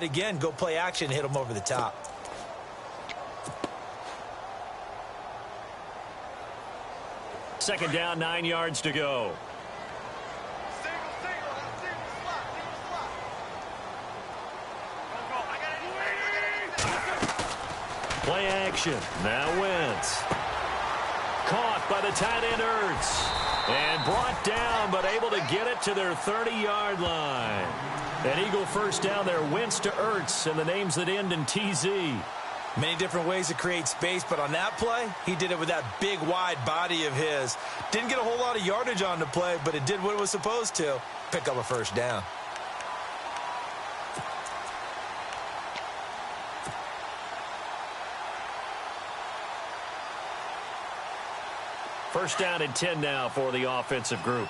it again, go play action, hit him over the top. Second down, 9 yards to go. Play action. Now Wentz. Caught by the tight end Ertz. And brought down, but able to get it to their 30-yard line. An Eagle first down there. Wentz to Ertz, and the names that end in TZ. Many different ways to create space, but on that play, he did it with that big, wide body of his. Didn't get a whole lot of yardage on the play, but it did what it was supposed to. Pick up a first down. First down and 10 now for the offensive group.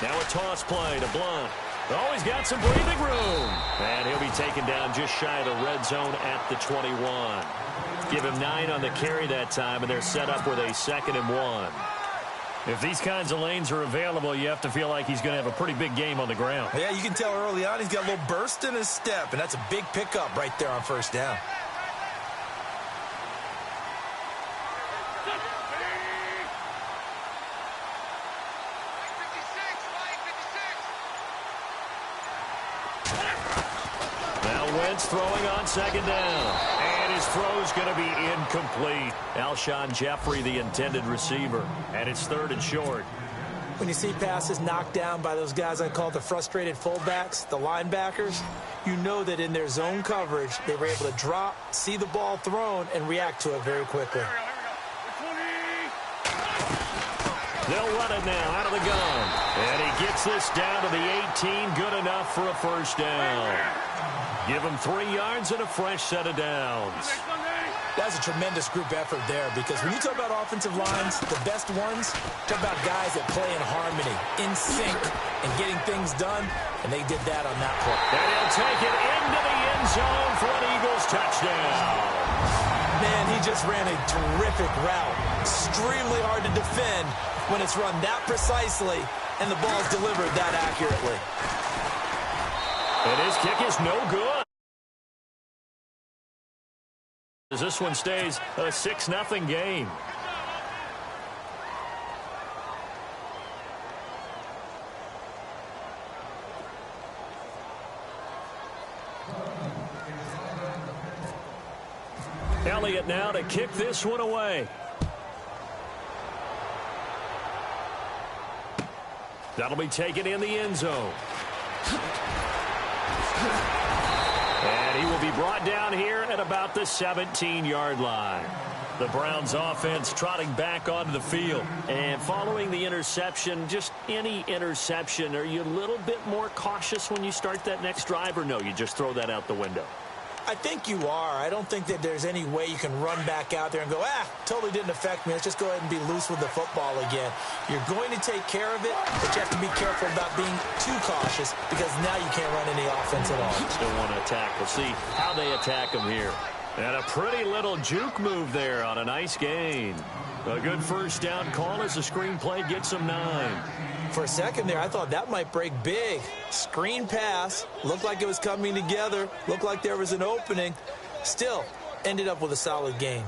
Now a toss play to Blunt. Oh, he's got some breathing room. And he'll be taken down just shy of the red zone at the 21. Give him 9 on the carry that time, and they're set up with a 2nd and 1. If these kinds of lanes are available, you have to feel like he's going to have a pretty big game on the ground. Yeah, you can tell early on he's got a little burst in his step, and that's a big pickup right there on first down. Now Wentz throwing on 2nd down. And his throw's going to be incomplete. Alshon Jeffrey, the intended receiver. And it's 3rd and short. When you see passes knocked down by those guys I call the frustrated fullbacks, the linebackers, you know that in their zone coverage, they were able to drop, see the ball thrown, and react to it very quickly. They'll run it now out of the gun. And he gets this down to the 18. Good enough for a first down. Give him 3 yards and a fresh set of downs. That's a tremendous group effort there, because when you talk about offensive lines, the best ones, talk about guys that play in harmony, in sync, and getting things done, and they did that on that play. And he'll take it into the end zone for an Eagles touchdown. Man, he just ran a terrific route. Extremely hard to defend when it's run that precisely and the ball's delivered that accurately. And his kick is no good. As this one stays a 6-0 game. Elliott now to kick this one away. That'll be taken in the end zone. And he will be brought down here at about the 17-yard line. The Browns offense trotting back onto the field. And following the interception, just any interception, are you a little bit more cautious when you start that next drive, or no, you just throw that out the window? I think you are. I don't think that there's any way you can run back out there and go, totally didn't affect me. Let's just go ahead and be loose with the football again. You're going to take care of it, but you have to be careful about being too cautious, because now you can't run any offense at all. Still want to attack. We'll see how they attack him here. And a pretty little juke move there on a nice gain. A good first down call as the screen play gets him 9. For a second there, I thought that might break big. Screen pass. Looked like it was coming together. Looked like there was an opening. Still, ended up with a solid gain.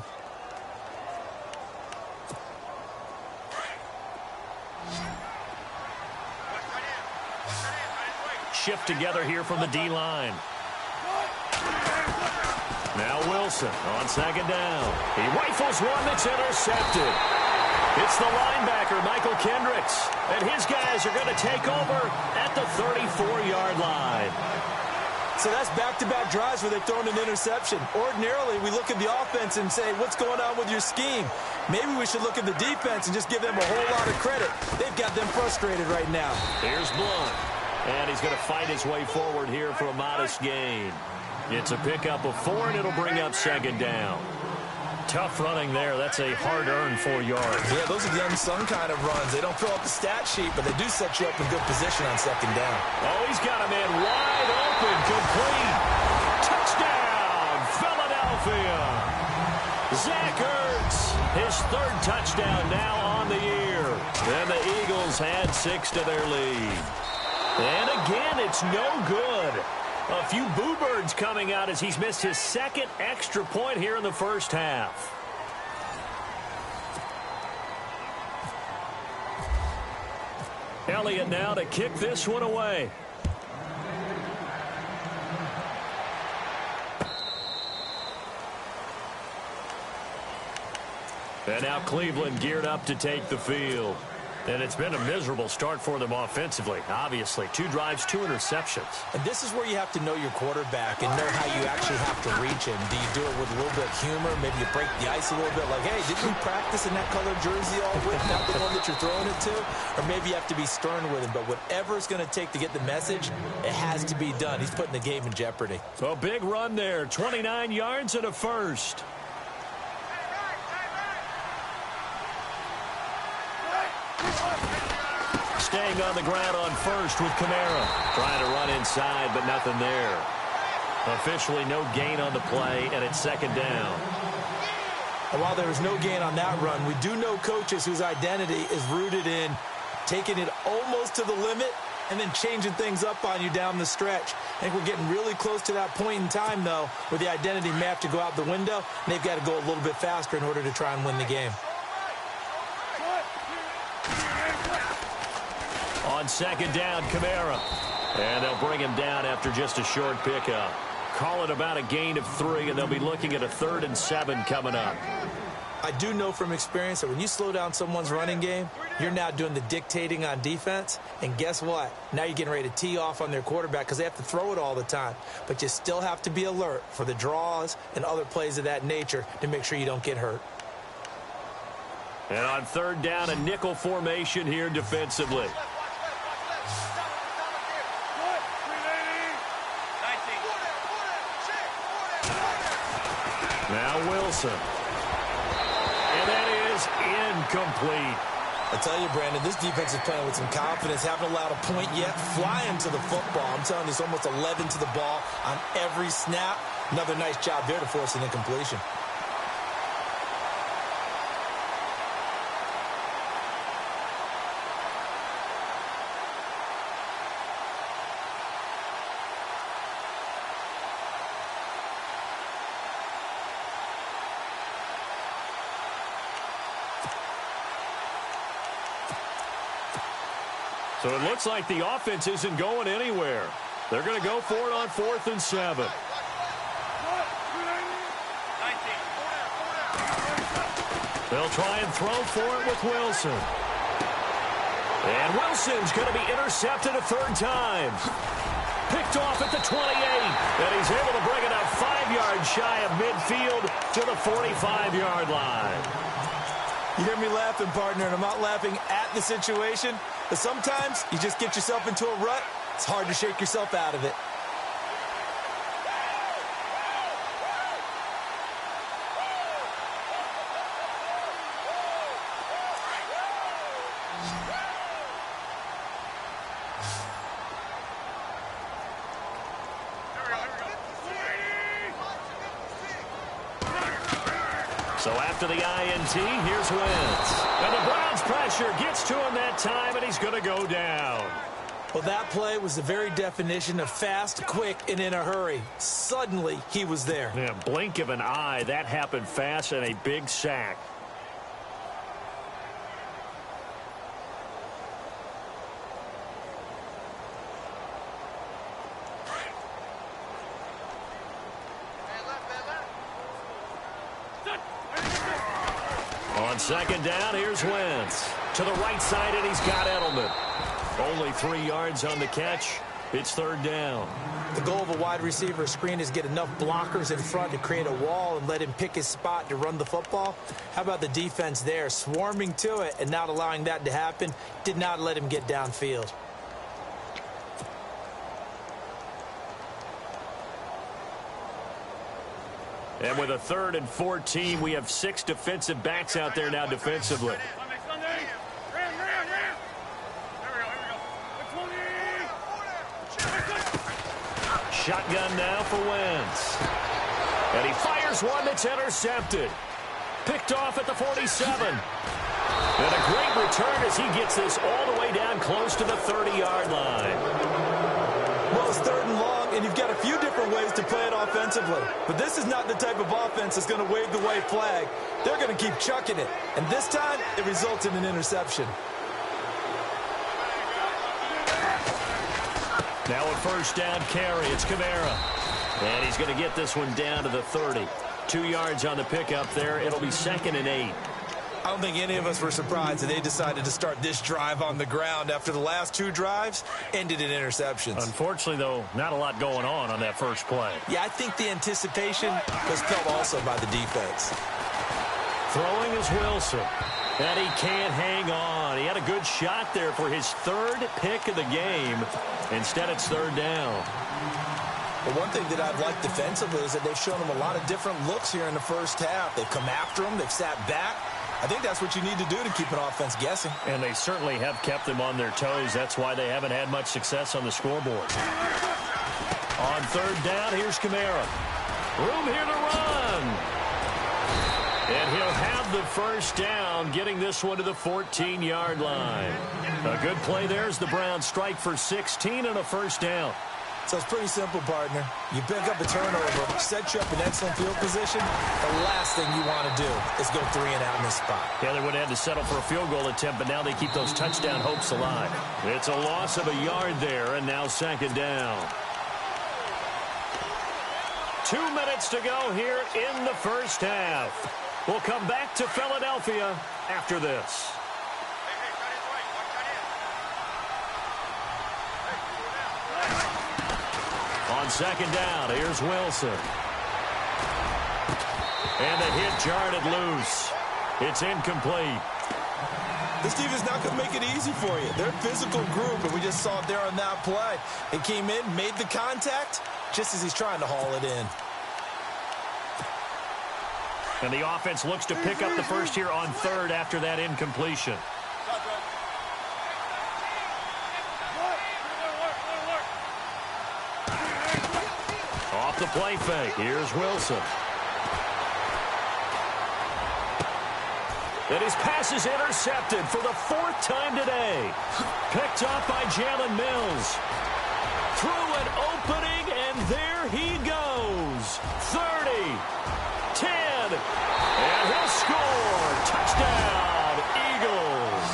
Shift together here from the D-line. Now Wilson on 2nd down. He rifles one that's intercepted. It's the linebacker, Michael Kendricks, and his guys are going to take over at the 34-yard line. So that's back-to-back drives where they've thrown an interception. Ordinarily, we look at the offense and say, what's going on with your scheme? Maybe we should look at the defense and just give them a whole lot of credit. They've got them frustrated right now. Here's Blunt, and he's going to fight his way forward here for a modest gain. It's a pickup of 4, and it'll bring up 2nd down. Tough running there. That's a hard-earned 4 yards. Yeah, those are the unsung kind of runs. They don't fill up the stat sheet, but they do set you up in good position on 2nd down. Oh, he's got a man wide open, complete. Touchdown, Philadelphia. Zach Ertz His third touchdown now on the year. And the Eagles add 6 to their lead. And again, it's no good. A few boo birds coming out as he's missed his second extra point here in the first half. Elliott now to kick this one away. And now Cleveland geared up to take the field. And it's been a miserable start for them offensively, obviously. 2 drives, 2 interceptions. And this is where you have to know your quarterback and know how you actually have to reach him. Do you do it with a little bit of humor? Maybe you break the ice a little bit, like, hey, didn't you practice in that colored jersey all week, not the one that you're throwing it to? Or maybe you have to be stern with him. But whatever it's going to take to get the message, it has to be done. He's putting the game in jeopardy. So a big run there, 29 yards and a first. Staying on the ground on first with Kamara. Trying to run inside, but nothing there. Officially no gain on the play, and it's second down. And while there was no gain on that run, we do know coaches whose identity is rooted in taking it almost to the limit and then changing things up on you down the stretch. I think we're getting really close to that point in time, though, where the identity may have to go out the window, and they've got to go a little bit faster in order to try and win the game. On second down, Kamara. And they'll bring him down after just a short pickup. Call it about a gain of 3, and they'll be looking at a 3rd and 7 coming up. I do know from experience that when you slow down someone's running game, you're now doing the dictating on defense. And guess what? Now you're getting ready to tee off on their quarterback because they have to throw it all the time. But you still have to be alert for the draws and other plays of that nature to make sure you don't get hurt. And on 3rd down, a nickel formation here defensively. Now Wilson. And that is incomplete. I tell you, Brandon, this defense is playing with some confidence. Haven't allowed a point yet. Flying to the football. I'm telling you, it's almost 11 to the ball on every snap. Another nice job there to force an incompletion. So it looks like the offense isn't going anywhere. They're going to go for it on 4th and 7. They'll try and throw for it with Wilson. And Wilson's going to be intercepted a 3rd time. Picked off at the 28. And he's able to bring it out 5 yards shy of midfield to the 45-yard line. You hear me laughing, partner, and I'm not laughing at the situation, but sometimes you just get yourself into a rut. It's hard to shake yourself out of it. So after the INT, here's Wentz. And the Browns pressure gets to him that time, and he's going to go down. Well, that play was the very definition of fast, quick, and in a hurry. Suddenly, he was there. Yeah, blink of an eye. That happened fast, and a big sack. On second down, here's Wentz. To the right side, and he's got Edelman. Only 3 yards on the catch. It's 3rd down. The goal of a wide receiver screen is get enough blockers in front to create a wall and let him pick his spot to run the football. How about the defense there, swarming to it and not allowing that to happen? Did not let him get downfield. And with a 3rd and 14, we have 6 defensive backs out there now defensively. Shotgun now for Wentz. And he fires one that's intercepted. Picked off at the 47. And a great return as he gets this all the way down close to the 30-yard line. Well, it's 3rd and long, and you've got a few different ways to play it offensively. But this is not the type of offense that's going to wave the white flag. They're going to keep chucking it. And this time, it results in an interception. Now a first down carry. It's Kamara. And he's going to get this one down to the 30. 2 yards on the pickup there. It'll be 2nd and 8. I don't think any of us were surprised that they decided to start this drive on the ground after the last 2 drives ended in interceptions. Unfortunately, though, not a lot going on that first play. Yeah, I think the anticipation was felt also by the defense. Throwing is Wilson. And he can't hang on. He had a good shot there for his 3rd pick of the game. Instead, it's 3rd down. But one thing that I've liked defensively is that they've shown him a lot of different looks here in the first half. They've come after him. They've sat back. I think that's what you need to do to keep an offense guessing. And they certainly have kept them on their toes. That's why they haven't had much success on the scoreboard. On 3rd down, here's Kamara. Room here to run. And he'll have the first down, getting this one to the 14-yard line. A good play there as the Browns strike for 16 and a first down. So it's pretty simple, partner. You pick up a turnover, set you up in excellent field position. The last thing you want to do is go 3 and out in this spot. Yeah, they would have had to settle for a field goal attempt, but now they keep those touchdown hopes alive. It's a loss of a yard there, and now 2nd down. 2 minutes to go here in the first half. We'll come back to Philadelphia after this. On 2nd down, here's Wilson. And the hit jarred it loose. It's incomplete. This team is not going to make it easy for you. They're a physical group, and we just saw it there on that play. They came in, made the contact, just as he's trying to haul it in. And the offense looks to pick up the first here on 3rd after that incompletion. Off the play fake. Here's Wilson. And his pass is intercepted for the 4th time today. Picked off by Jalen Mills. Through an opening, and there he goes. 30, 10, and he'll score. Touchdown, Eagles.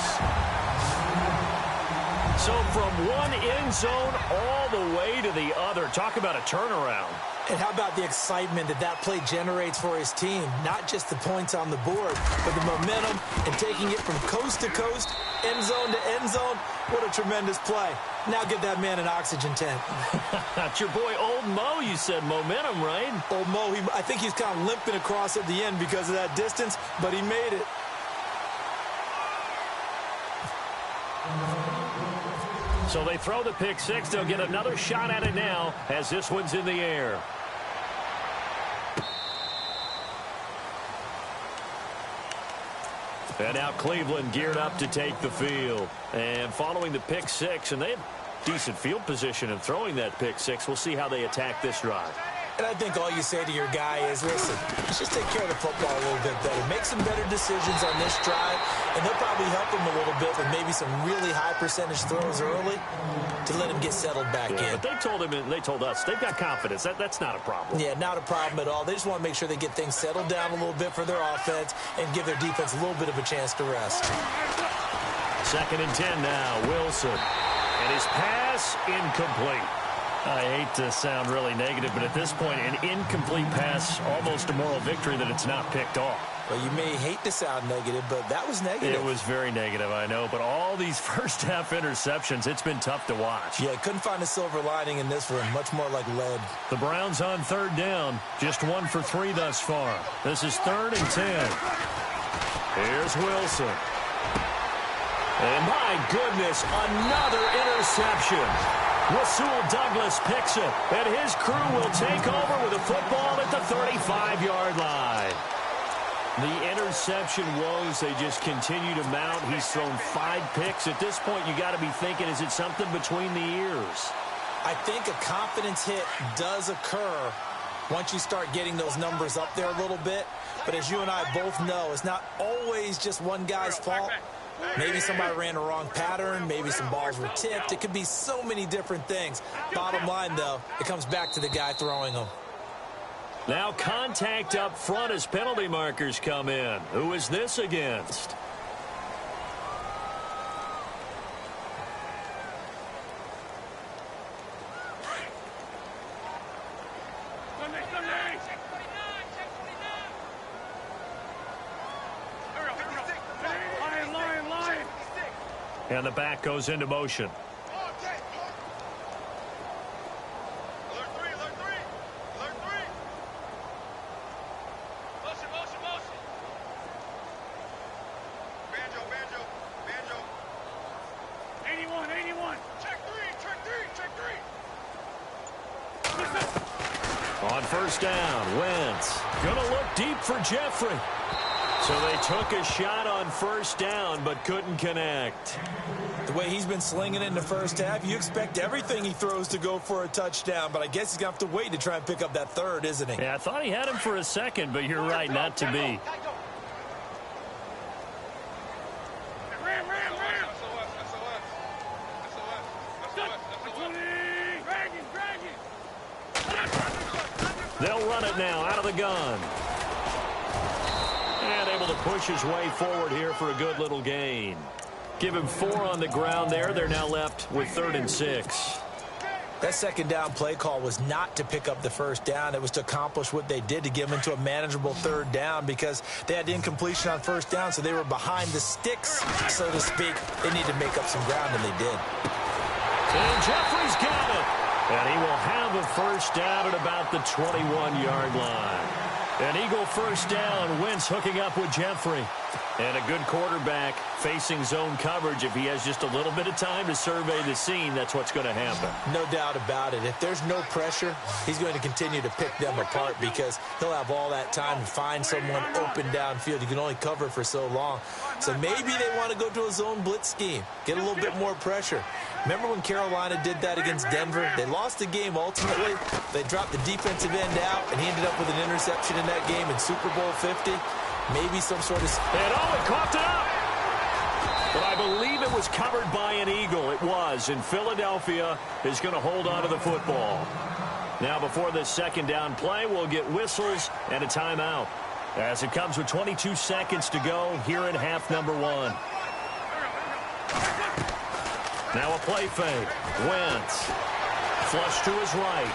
So from one end zone all the way to the other. Talk about a turnaround. And how about the excitement that that play generates for his team? Not just the points on the board, but the momentum and taking it from coast to coast, end zone to end zone. What a tremendous play. Now give that man an oxygen tank. That's your boy Old Mo. You said momentum, right? Old Mo, I think he's kind of limping across at the end because of that distance, but he made it. So they throw the pick six. They'll get another shot at it now as this one's in the air. And now Cleveland geared up to take the field. And following the pick six, and they have decent field position in throwing that pick six. We'll see how they attack this drive. And I think all you say to your guy is, listen, let's just take care of the football a little bit better. Make some better decisions on this drive, and they'll probably help him a little bit with maybe some really high percentage throws early to let him get settled back in. But they told him, and they told us, they've got confidence. That's not a problem. Yeah, not a problem at all. They just want to make sure they get things settled down a little bit for their offense and give their defense a little bit of a chance to rest. 2nd and 10 now, Wilson. And his pass incomplete. I hate to sound really negative, but at this point, an incomplete pass, almost a moral victory that it's not picked off. Well, you may hate to sound negative, but that was negative. It was very negative, I know. But all these first-half interceptions, it's been tough to watch. Yeah, couldn't find a silver lining in this one. Much more like lead. The Browns on 3rd down. Just 1 for 3 thus far. This is 3rd and 10. Here's Wilson. And my goodness, another interception. Rasul Douglas picks it, and his crew will take over with a football at the 35-yard line. The interception woes, they just continue to mount. He's thrown 5 picks. At this point, you got to be thinking, is it something between the ears? I think a confidence hit does occur once you start getting those numbers up there a little bit. But as you and I both know, it's not always just one guy's fault. Maybe somebody ran a wrong pattern. Maybe some balls were tipped. It could be so many different things. Bottom line, though, it comes back to the guy throwing them. Now contact up front as penalty markers come in. Who is this against? And the back goes into motion. On first down, Wentz gonna look deep for Jeffrey. So they took a shot on first down, but couldn't connect. The way he's been slinging it in the first half, you expect everything he throws to go for a touchdown, but I guess he's going to have to wait to try and pick up that third, isn't he? Yeah, I thought he had him for a second, but you're right, not to be. They'll run it now out of the gun. And able to push his way forward here for a good little gain. Give him 4 on the ground there. They're now left with 3rd and 6. That second down play call was not to pick up the first down. It was to accomplish what they did, to give them into a manageable 3rd down, because they had incompletion on first down, so they were behind the sticks, so to speak. They need to make up some ground, and they did. And Jeffrey's got it. And he will have a first down at about the 21-yard line. An Eagle first down. Wentz hooking up with Jeffrey. And a good quarterback facing zone coverage. If he has just a little bit of time to survey the scene, that's what's going to happen. No doubt about it. If there's no pressure, he's going to continue to pick them apart, because he'll have all that time to find someone open downfield. You can only cover for so long. So maybe they want to go to a zone blitz scheme, get a little bit more pressure. Remember when Carolina did that against Denver? They lost the game ultimately. They dropped the defensive end out, and he ended up with an interception in that game in Super Bowl 50. Maybe some sort of... And he coughed it up! But I believe it was covered by an Eagle. It was. And Philadelphia is going to hold on to the football. Now, before this second down play, we'll get whistles and a timeout, as it comes with 22 seconds to go here in half number 1. Now a play fake. Wentz. Flush to his right.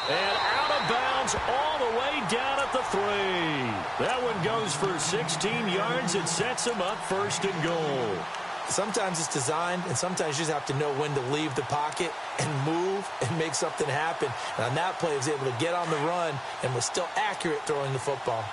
And out of bounds all the way down at the 3. That one goes for 16 yards. It sets him up 1st and goal. Sometimes it's designed, and sometimes you just have to know when to leave the pocket and move and make something happen. And on that play, he was able to get on the run and was still accurate throwing the football.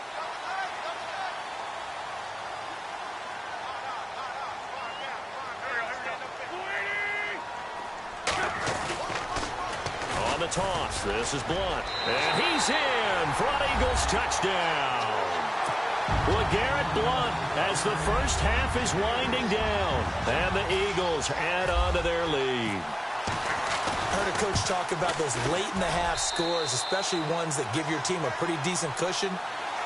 Toss. This is Blunt. And he's in for an Eagles touchdown. LeGarrette Blunt as the first half is winding down. And the Eagles add on to their lead. I heard a coach talk about those late-in-the-half scores, especially ones that give your team a pretty decent cushion.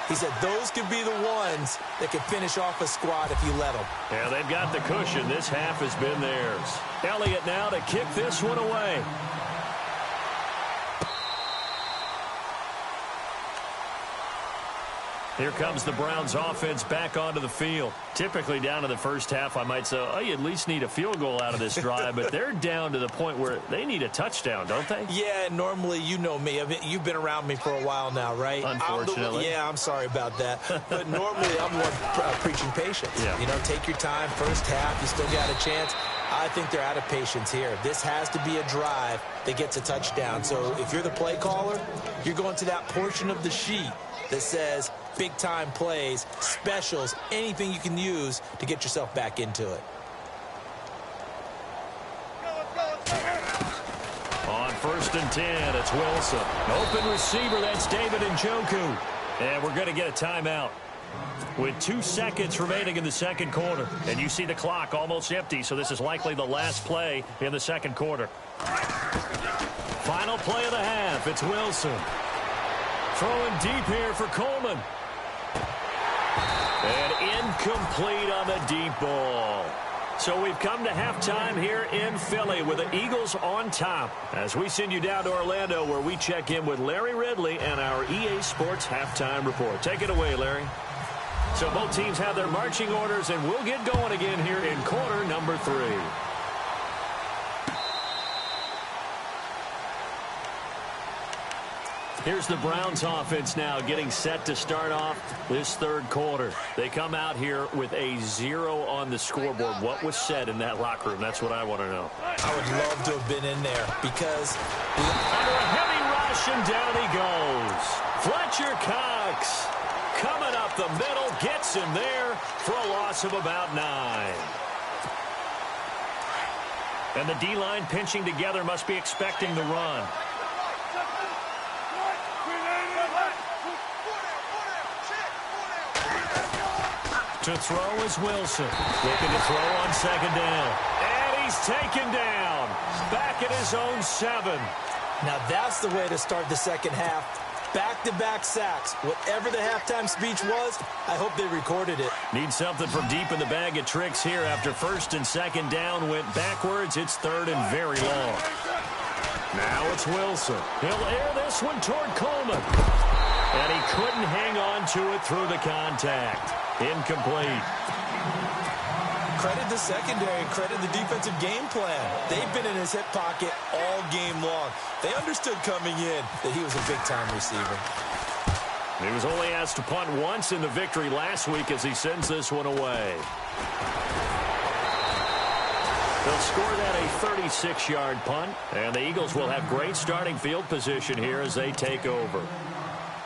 He said those could be the ones that could finish off a squad if you let them. Yeah, they've got the cushion. This half has been theirs. Elliott now to kick this one away. Here comes the Browns offense back onto the field. Typically down to the first half, I might say, oh, you at least need a field goal out of this drive. But they're down to the point where they need a touchdown, don't they? Yeah, normally, you know me. I mean, you've been around me for a while now, right? Unfortunately. I'm sorry about that. But normally, I'm the one preaching patience. Yeah. You know, take your time. First half, you still got a chance. I think they're out of patience here. This has to be a drive that gets a touchdown. So if you're the play caller, you're going to that portion of the sheet that says big-time plays, specials, anything you can use to get yourself back into it. On 1st and 10, it's Wilson. Open receiver, that's David Njoku. And we're going to get a timeout with 2 seconds remaining in the second quarter. And you see the clock almost empty, so this is likely the last play in the second quarter. Final play of the half, it's Wilson. Throwing deep here for Coleman. And incomplete on the deep ball. So we've come to halftime here in Philly with the Eagles on top. As we send you down to Orlando where we check in with Larry Ridley and our EA Sports halftime report. Take it away, Larry. So both teams have their marching orders, and we'll get going again here in quarter number 3. Here's the Browns offense now getting set to start off this third quarter. They come out here with a 0 on the scoreboard. What was said in that locker room? That's what I want to know. I would love to have been in there because under a heavy rush, and down he goes. Fletcher Cox coming up the middle, gets him there for a loss of about 9. And the D-line pinching together must be expecting the run. To throw is Wilson. Looking to throw on second down. And he's taken down. Back at his own 7. Now that's the way to start the second half. Back-to-back sacks. Whatever the halftime speech was, I hope they recorded it. Need something from deep in the bag of tricks here after first and second down went backwards. It's third and very long. Now it's Wilson. He'll air this one toward Coleman. And he couldn't hang on to it through the contact. Incomplete. Credit the secondary, credit the defensive game plan. They've been in his hip pocket all game long. They understood coming in that he was a big-time receiver. He was only asked to punt once in the victory last week as he sends this one away. They'll score that a 36-yard punt, and the Eagles will have great starting field position here as they take over.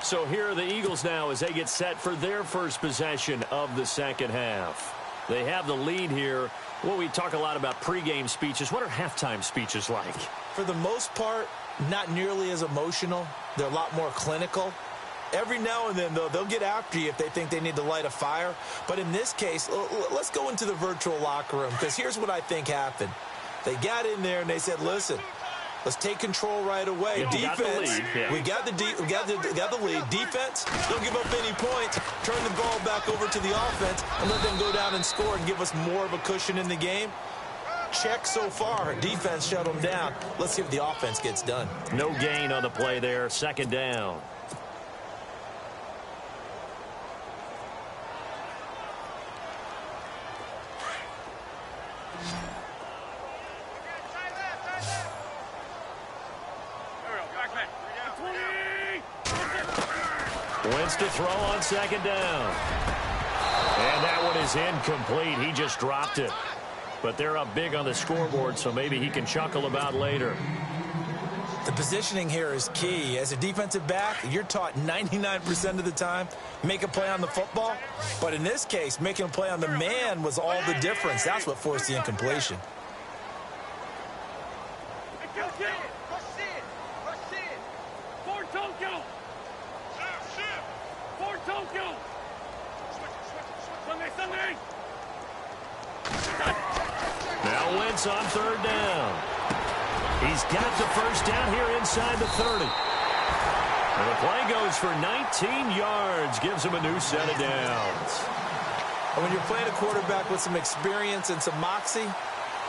So here are the Eagles now as they get set for their first possession of the second half. They have the lead here. Well, we talk a lot about pregame speeches. What are halftime speeches like? For the most part, not nearly as emotional. They're a lot more clinical. Every now and then, though, they'll get after you if they think they need to light a fire. But in this case, let's go into the virtual locker room, because here's what I think happened. They got in there and they said, listen, let's take control right away. Yeah, Defense, we got the lead. Defense, don't give up any points. Turn the ball back over to the offense and let them go down and score and give us more of a cushion in the game. Check so far. Defense shut them down. Let's see if the offense gets done. No gain on the play there. Second down. Wentz to throw on second down. And that one is incomplete. He just dropped it. But they're up big on the scoreboard, so maybe he can chuckle about later. The positioning here is key. As a defensive back, you're taught 99% of the time, make a play on the football. But in this case, making a play on the man was all the difference. That's what forced the incompletion. Now Wentz on third down. He's got the first down here inside the 30. And the play goes for 19 yards. Gives him a new set of downs. And when you're playing a quarterback with some experience and some moxie,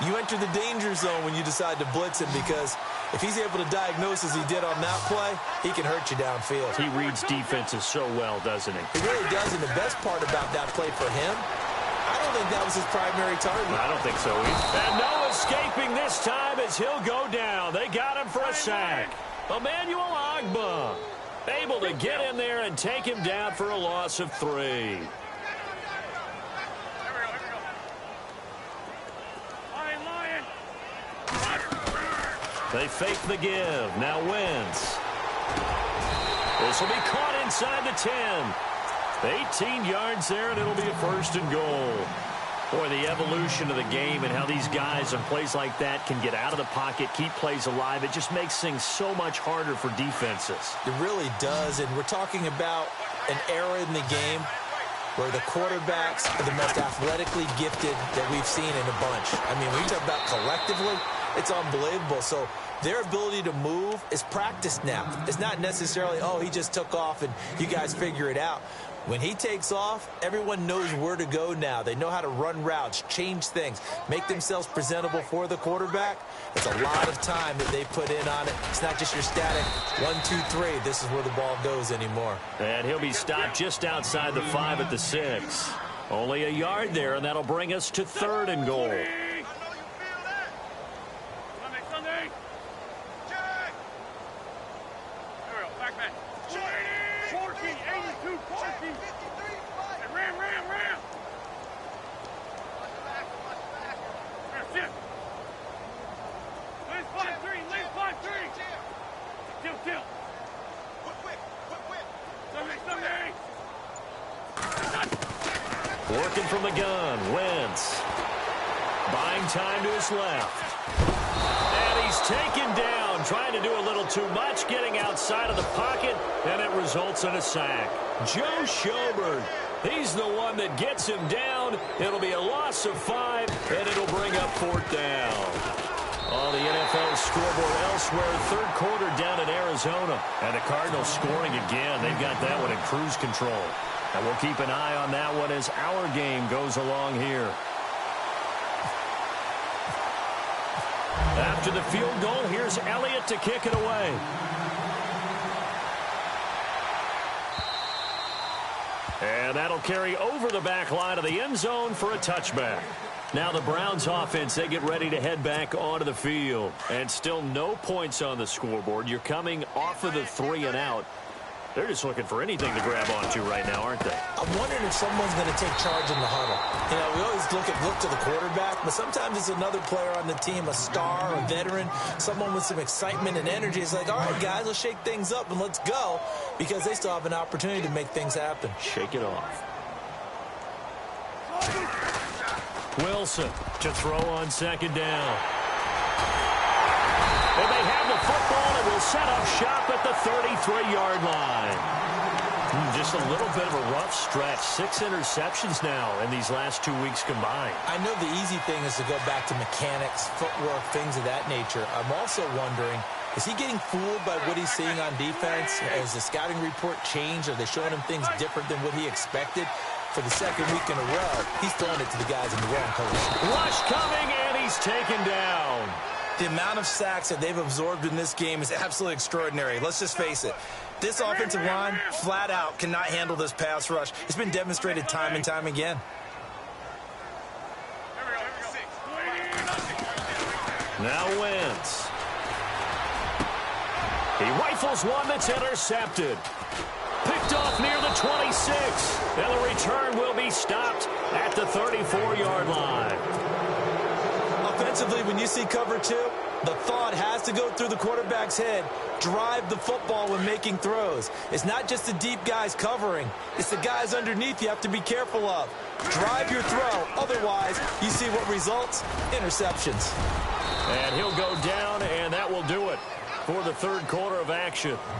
you enter the danger zone when you decide to blitz him, because if he's able to diagnose as he did on that play, he can hurt you downfield. He reads defenses so well, doesn't he? He really does, and the best part about that play for him, I don't think that was his primary target. I don't think so either. And no escaping this time as he'll go down. They got him for a sack. Emmanuel Ogbah able to get in there and take him down for a loss of 3. They fake the give. Now Wentz. This will be caught inside the 10. 18 yards there, and it'll be a first and goal. Boy, the evolution of the game and how these guys in plays like that can get out of the pocket, keep plays alive, it just makes things so much harder for defenses. It really does, and we're talking about an era in the game where the quarterbacks are the most athletically gifted that we've seen in a bunch. I mean, when you talk about collectively, It's unbelievable. So their ability to move is practiced now. It's not necessarily, oh, he just took off and you guys figure it out. When he takes off, everyone knows where to go now. They know how to run routes, change things, make themselves presentable for the quarterback. It's a lot of time that they put in on it. It's not just your static 1, 2, 3. This is where the ball goes anymore. And he'll be stopped just outside the 5 at the 6. Only a yard there, and that'll bring us to 3rd and goal. Working from the gun, Wentz. Buying time to his left. And he's taken down, trying to do a little too much, getting outside of the pocket, and it results in a sack. Joe Schobert, he's the one that gets him down. It'll be a loss of 5, and it'll bring up 4th down. On the NFL scoreboard elsewhere, 3rd quarter down in Arizona. And the Cardinals scoring again. They've got that one in cruise control. And we'll keep an eye on that one as our game goes along here. After the field goal, here's Elliott to kick it away. And that'll carry over the back line of the end zone for a touchback. Now the Browns offense, they get ready to head back onto the field. And still no points on the scoreboard. You're coming off of the 3 and out. They're just looking for anything to grab onto right now, aren't they? I'm wondering if someone's going to take charge in the huddle. You know, we always look to the quarterback, but sometimes it's another player on the team, a star, a veteran, someone with some excitement and energy. It's like, all right, guys, let's shake things up and let's go, because they still have an opportunity to make things happen. Shake it off. Wilson to throw on 2nd down. And they have the football and will set up shop at the 33-yard line. Just a little bit of a rough stretch. 6 interceptions now in these last 2 weeks combined. I know the easy thing is to go back to mechanics, footwork, things of that nature. I'm also wondering, is he getting fooled by what he's seeing on defense? Has the scouting report changed? Are they showing him things different than what he expected? For the 2nd week in a row, he's throwing it to the guys in the wrong colors. Rush coming, and he's taken down. The amount of sacks that they've absorbed in this game is absolutely extraordinary. Let's just face it. This offensive line, flat out, cannot handle this pass rush. It's been demonstrated time and time again. Now Wentz. He rifles one that's intercepted. Picked off near the 26. And the return will be stopped at the 34-yard line. Offensively, when you see cover 2, the thought has to go through the quarterback's head. Drive the football when making throws. It's not just the deep guys covering. It's the guys underneath you have to be careful of. Drive your throw. Otherwise, you see what results? Interceptions. And he'll go down, and that will do it for the 3rd quarter of action.